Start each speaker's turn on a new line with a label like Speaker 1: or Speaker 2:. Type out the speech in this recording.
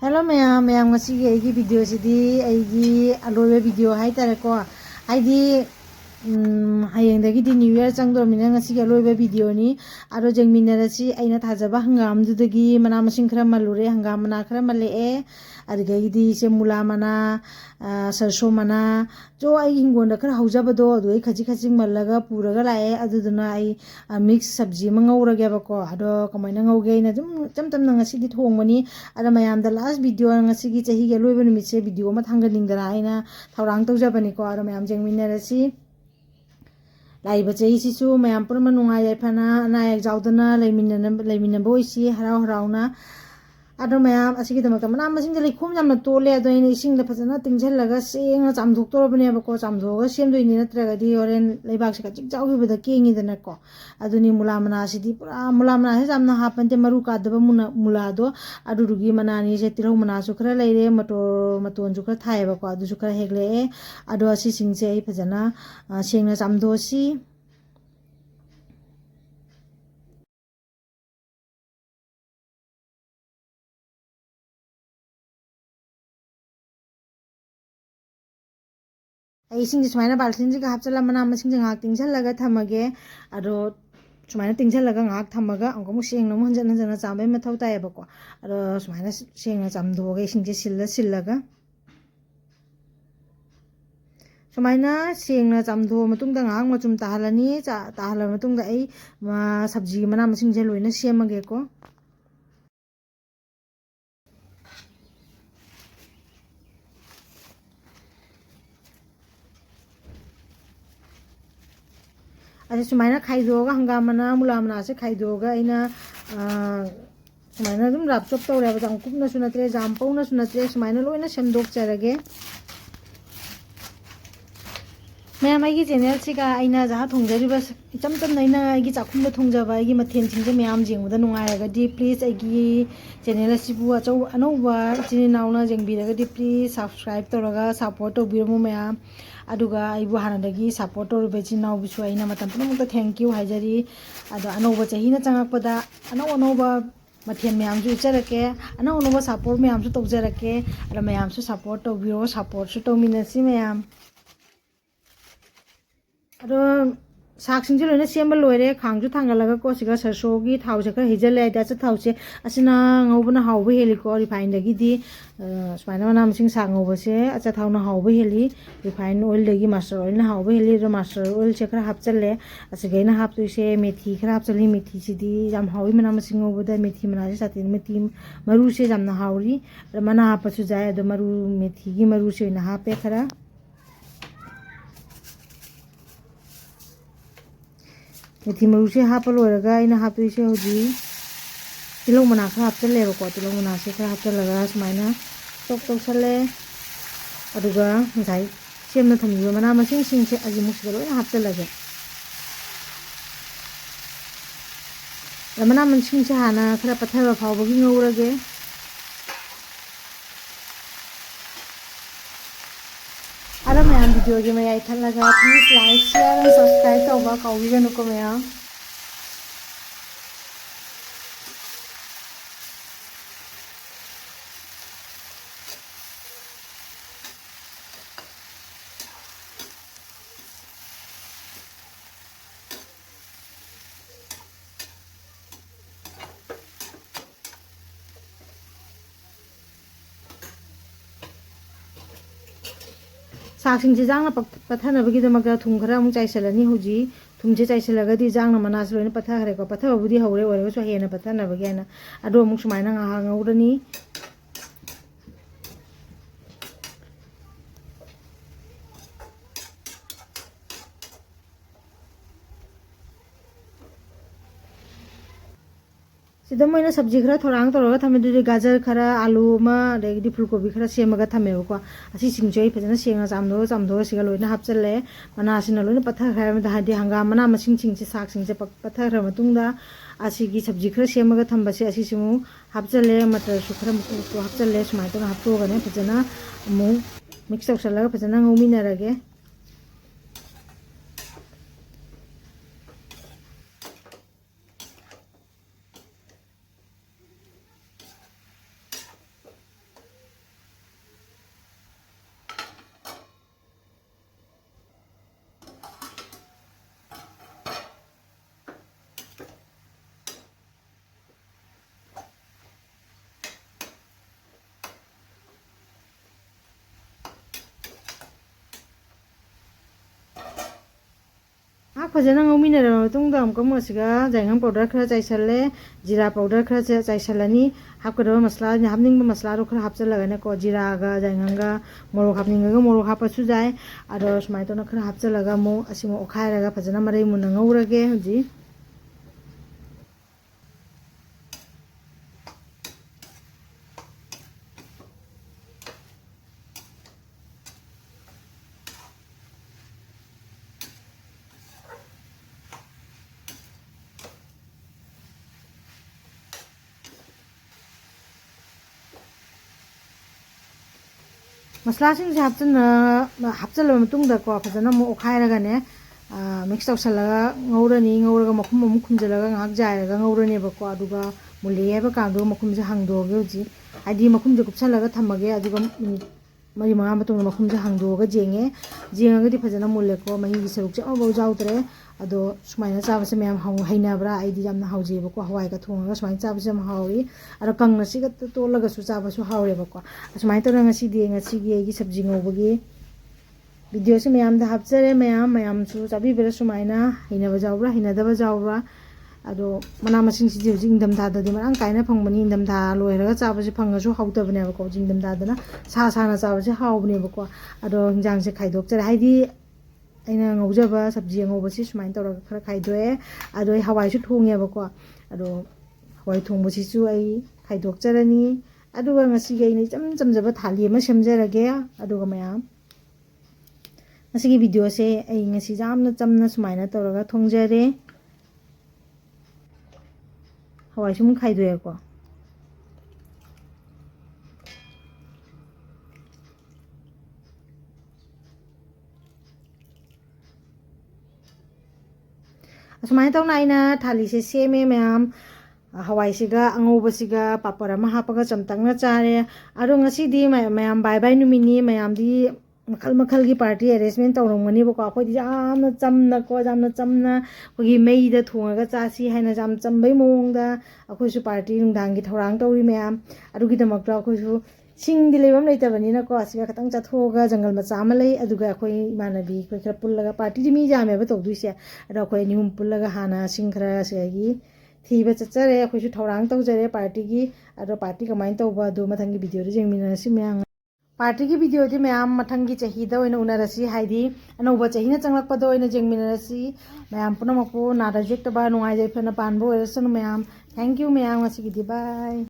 Speaker 1: hello ma'am ma'am की video से अलोब video है तारेको हयेंदगी न्यू ईयर चंगदोरमिना अलोब वीडियोनी अरो जेंगमिनरसी अइना थाजबा हंगामदुदगी मना मसिंग खरा मलुरे हंगाम मना खरा मलेए अदगैदी से मुला मना सरसो मना जो आई हिंगोंदा खरा हौजबदो अदो आई खजी खजी मल्लगा पुरगा लाए अदुदुना आई मिक्स सब्जी मंगौरगेबको अदो कमाइना ngौगे अइना जुम चम चम ngasiदी थोंगमनी अदा मयामदा लास्ट वीडियो ngasiगी चही गे लोइब निमिसे वीडियो मा थांगनिंगदना अइना थौरांग तौजबनिको अदो मयाम जेंगमिनरसी लाइब चहीसीसु मैम पुरम नुंगाई याइफना अनायक जाउदना लेमिनबो इसी हराव हरावना अदो मैम असिगिदमक मना मसिंग लेखुम जामना तोले अदो इन इसिंग द फजना तिंगझलगा सेंग चामधोक्तोरबनेबको चामधोगा सेमदोइनी नत्रगदी होरेन लेबाक से कचिक जाउगिबदा केंगिदनको अदुनी मुला मना सिदी पुरा मुला मना से जामना हापनते मरु कादबा मुलादो अदुरुगी मनानी से तिरौ मना सु खरा लेरे मतोन सु खरा थायबको अदु सु खरा हेगले अदो असि सिंगसे आई फजना सेंगना चामधोसी सुमाइना बाल्थिन से हापचल मना मसिंग ngak tingzalaga thamage ado सुमाइना tingzalaga ngak thamaga angko Seng न हंजन हंजन चामबे मथौ तायबको ado सुमाइना सेंग चामधोगा इसिंग से सिल्लगा सुमाइना सेंग चामधो मतुंगदा ngak मचुम ताहलनी ताहला मतुंगदा आई सब्जी मना मसिंग जे लोइना सेमगेको अरे सुमाइना खाइदोगा हंगाम मना मुला मना से खाइदोगा इना सुमाइना दुम राप चोप तौरेबा जाम कुपना सुनत्रे जाम पौना सुनत्रे सुमाइना लोइना सेमदोक चरगे मैं माइगी चैनल सिगा आइना जहा थोंजरिबा इचम चम नैना आइगी चाखुमबा थोंजबा आइगी मथेन सिंजे मैम जेंगुदा नुंगायरगदी प्लीज आइगी चैनल सिबु अचौ अनौबा चिनि नाउना जेंगबिरगदी प्लीज सब्सक्राइब तौरगा सपोर्ट तौबिरमु मैम अदुगा आइबु हानादगी सपोर्ट तौरबे चिनाउ बिसु आइना मतम पुनमुक्ता थैंक यू हाइजरी अदो अनौबा चहीना चंगकपदा अनौबा मथेन मैम जो इचरके अनौबा सपोर्ट मैम जो तौजरके अदा मैम सु सपोर्ट तौबिरो सपोर्ट सु तौमिनसी मैम अदो सागसिंजे लोइना सेमबा लोइरे खांगजु थांगलगा को सिगा सरसोगी थाउसे खरा हिजले आइदा च थाउसे असिना ngौबना हाउबे हेलिको रिफाइनदगी सुमाइना मना मसिंग साग ngौबसे अचा थाउना हाउबे हेली रिफाइन ऑयल दगी मास्टर ऑयल ना हाउबे हेली रो मास्टर ऑयल से खरा हापचले असिगैना हापतुइसे मेथी खरा हापचली मेथी सिदी जाम हाउई मना मसिंग ngौबदा मेथी मना से साथिन मेथी मरु से जामना हाउरी मना हापसु जाय अदो मरु मेथी गी मरु से ना हापे खरा मेथी मरु से हाप लोरगा इना हापतुइसे होजी तिलौ मना खरा हापचलेबको तिलौ मना से खरा हापचलगा सुमाइना टोक टोक चले अदुगा जाय सेमना थमिबा मना मसिंग सिंगसे अजिमुक्स लोइना हापचलगे मना मसिंग से हाना खरा पथरबा फावबगी ngौरगे अरे मैम वीडियो के मैं आई लगा please like share and subscribe तौबा काउबिगनुको मैम सागसिंजे जांगना पथनबगीदमक थुम खरा अमुक चाइसलनी हुजी थुमजे चाइसलगदी जांगना मनास लोइना पथखरेको पथबबुदी हौरे ओरेगसु हेना पथनबगी हैना अदो अमुक सुमाइना ngौरनी सिदा मैंने सब्जी खरा थोरांग तौरगा थमे गाजर खरा आलू मा अदगी फुलकोबी खरा सेमगा थमेबको असि सिंगजोय फजना सेंगा चामदो सिगा लोइना हापचले मना सिना लोइना पथा खरा दादि हंगाम मना मसिंग सिंगसे साग सिंगसे पथा खरा मतुंगदा असिगी सब्जी खरा सेमगा थंबसे असि सिमु हापचले मटर सु खरा मुकु हापचले सुमाइ तो हापतोगने फजना मु मिक्स तौसलगा फजना ngौमिनरगे फजन ngauminara जायगां पाउडर खरा चाइसले जीरा पाउडर खरा चाइसलनी हापकदब मसला हापनिंग मसला रो खरा हापचलगने को जीरा गा जायगांगा मोरोक हापनिंगा मोरोक हापसु जाय आरो सुमाय तो खरा हापचलगा मो असिमो ओखायरगा फजन मरै मुना ngौरगे हुजी मसला सिंग हापचल को फजन मो ओखायरगने मिक्स तौसलगा ngौरनी ngौरगा मखुम मु खुमजलगा ngak जायरगा ngौरने बको अदुगा मुले हेबा कांदो मखुमजे हांगदोगे उजी आदि मखुमजे कुपसलगा थमगे अदुगा मरी मंगा मतुंग मखुमजे हांगदोगा जेंगे जेंगगदि फजन मुलेको मही सरुक अबो जाउतरे अदो सुमायना चाबसे मैम हैनाब्रा आइदि यामना हाउजेबको हवाई का थोंगा सुमायना चाबसे हाउरी अरो कंगना सिगा तोलगसु चाबसु हाउरेबको सुमायना तोरा ngasi di ngasi gi sabji ngौबगी वीडियो से मैम दा हापचरे मैम सु चाबी बेरा सुमायना हैनाबा जाउब्रा हैनादबा जाउब्रा अदो मना मसिंग सिदि हुजि इंदम थाददि मरांग कायना फंगबनी इंदम था लोयरगा चाबसे फंगसु हाउतबनेबको इंदम थादना सा साना चाबसे हाउबनेबको अदो हिंजांग से खाइदोकचरे हाइदि अना ngौजबा सब्जी ngौबसी सुमायन तौरगा खरा खाइदोए अदो हवाईसु थोंगेबको अदो हवाई थोंबसिसु आई खाइदोकचरनी अदुगा ngasi गई नै चमचमजबा थाली अमा सेमजरगे अदुगा ma'am ngasi gi video se ai ngasi jamna chamna sumaina tawraga thongjare hawai sum khaidoe ko सुमाइना तौना आइना थाली से सेमे मैम हवाई सिगा अंगौबसिगा पापड़ अमा हापगा चमतंगना चारे अरो ngasi di ma'am bye bye नुमिनी मैम दी मखल मखल की पार्टी अरेंजमेंट तौरंगनी बको अखोय जामना चमना को जामना चमना कोगी मेइदा थोंगा चासी हैना जाम चंबै मोंगदा अखोयसु पार्टी नुंदांगी थौरांग तौरी मैम अदुगी दमकता अखोयसु सिंगदि लेबम लेतबनिना को असिगा खतंग चाथोगा जंगल मचा अमा लै अदुगा अखोय इमानबी कोय खरा पुल्लगा पार्टी दि मी जामेबा तौदुइसे अदो अखोय निहुम पुल्लगा हाना सिंग खरा सेगी थीबा चचरे अखोयसु थौरांग तौजरे पार्टी की अदो पार्टी कमाइन तौबा दो मथंगी वीडियो रे जेंगमिनासी मैम पार्टी की वीडियो दी मैम मथंगी चाहिदा ओइना उनारसी हाइदी अनौबा चाहिना चंगलकपदो ओइना जेंगमिनासी मैम पुनमको नादा जेक्तबा नुंगाइ जैफना पानबो ओरसनु ma'am thank you ma'am ngasi gidi bye